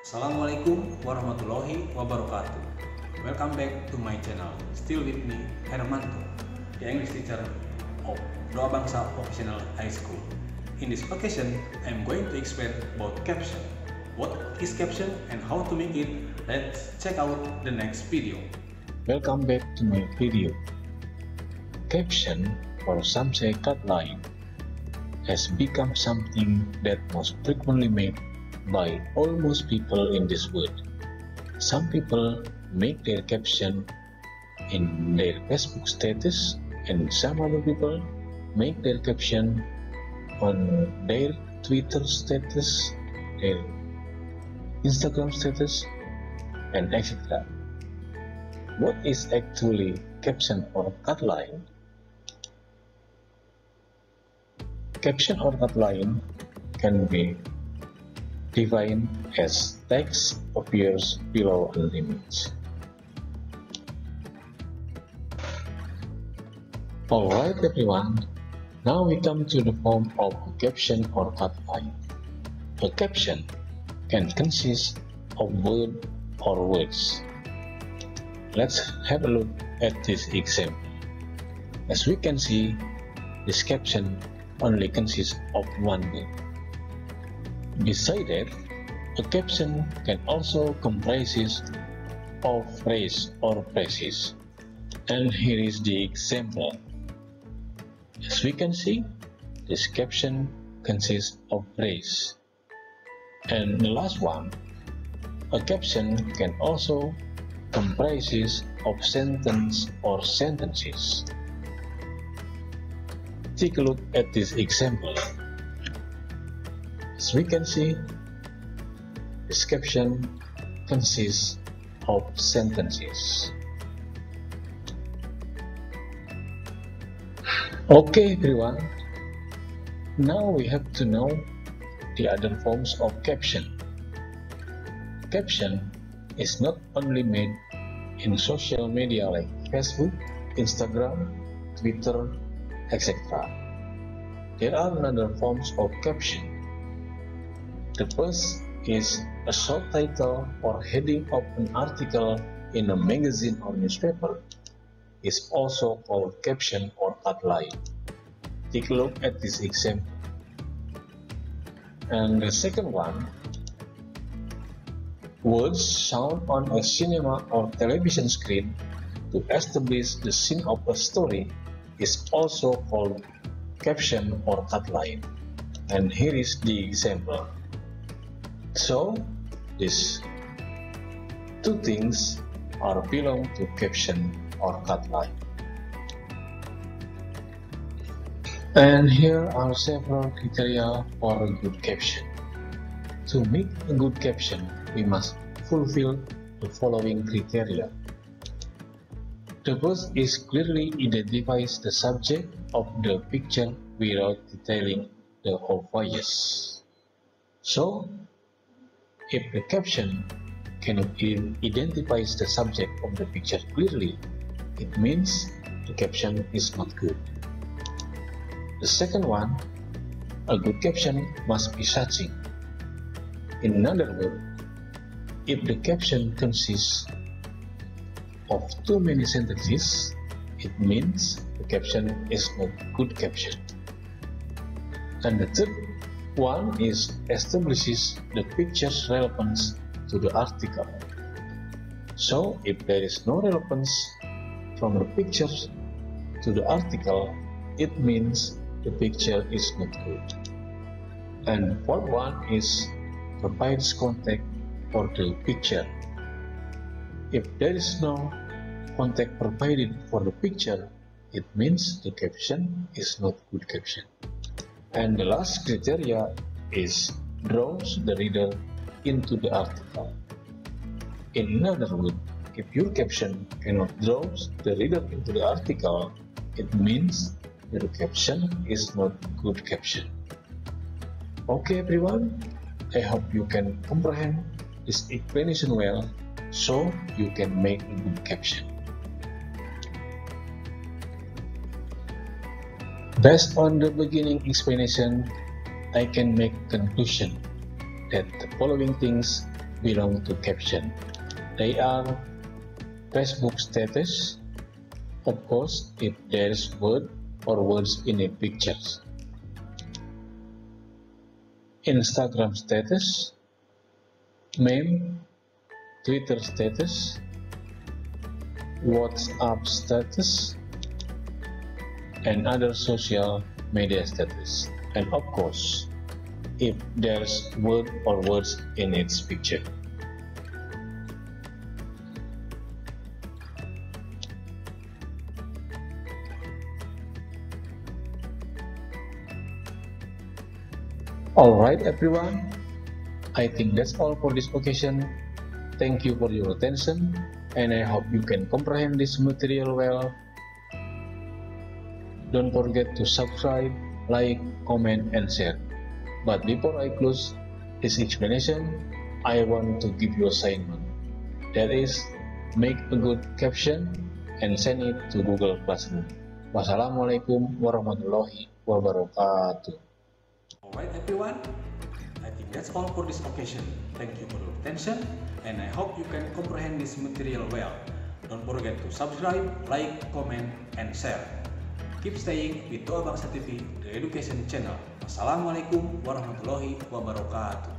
Assalamualaikum warahmatullahi wabarakatuh. Welcome back to my channel. Still with me, Hermanto, the English teacher of Doa Bangsa Vocational High School. In this occasion, I am going to explain about caption. What is caption and how to make it? Let's check out the next video. Welcome back to my video. Caption, or some say line, has become something that most frequently made by almost people in this world. Some people make their caption in their Facebook status, and some other people make their caption on their Twitter status, their Instagram status, and etc. What is actually caption or line? Caption or line can be defined as text appears below an image. Alright everyone, now we come to the form of a caption or line. A caption can consist of word or words. Let's have a look at this example. As we can see, this caption only consists of one word. Besides that, a caption can also comprise of phrase or phrases. And here is the example. As we can see, this caption consists of phrase. And the last one, a caption can also comprise of sentence or sentences. Take a look at this example. As we can see, this caption consists of sentences. Okay everyone, now we have to know the other forms of caption. Caption is not only made in social media like Facebook, Instagram, Twitter, etc. There are other forms of caption. The first is a short title or heading of an article in a magazine or newspaper is also called caption or line. Take a look at this example. And the second one, words shown on a cinema or television screen to establish the scene of a story is also called caption or line. And here is the example. So, these two things are belong to caption or line. And here are several criteria for a good caption. To make a good caption, we must fulfill the following criteria. The first is clearly identifies the subject of the picture without detailing the obvious. So, if the caption cannot identify the subject of the picture clearly, it means the caption is not good. The second one, a good caption must be touching. In other words, if the caption consists of too many sentences, it means the caption is not good caption. And the third one is establishes the picture's relevance to the article. So, if there is no relevance from the picture to the article, it means the picture is not good. And fourth one is provides context for the picture. If there is no context provided for the picture, it means the caption is not good caption. And the last criteria is draws the reader into the article. In other words, if your caption cannot draw the reader into the article, it means your caption is not good caption. Okay everyone, I hope you can comprehend this explanation well, so you can make a good caption. Based on the beginning explanation, I can make conclusion that the following things belong to caption. They are Facebook status, of course if there is word or words in a picture, Instagram status, meme, Twitter status, WhatsApp status, and other social media status, and of course if there's word or words in its picture. Alright everyone, I think that's all for this occasion. Thank you for your attention, and I hope you can comprehend this material well. Don't forget to subscribe, like, comment, and share. But before I close this explanation, I want to give you an assignment. That is, make a good caption and send it to Google Classroom. Wassalamualaikum warahmatullahi wabarakatuh. Alright everyone, I think that's all for this occasion. Thank you for your attention, and I hope you can comprehend this material well. Don't forget to subscribe, like, comment, and share. Keep staying with Doa Bangsa TV, the education channel. Wassalamualaikum warahmatullahi wabarakatuh.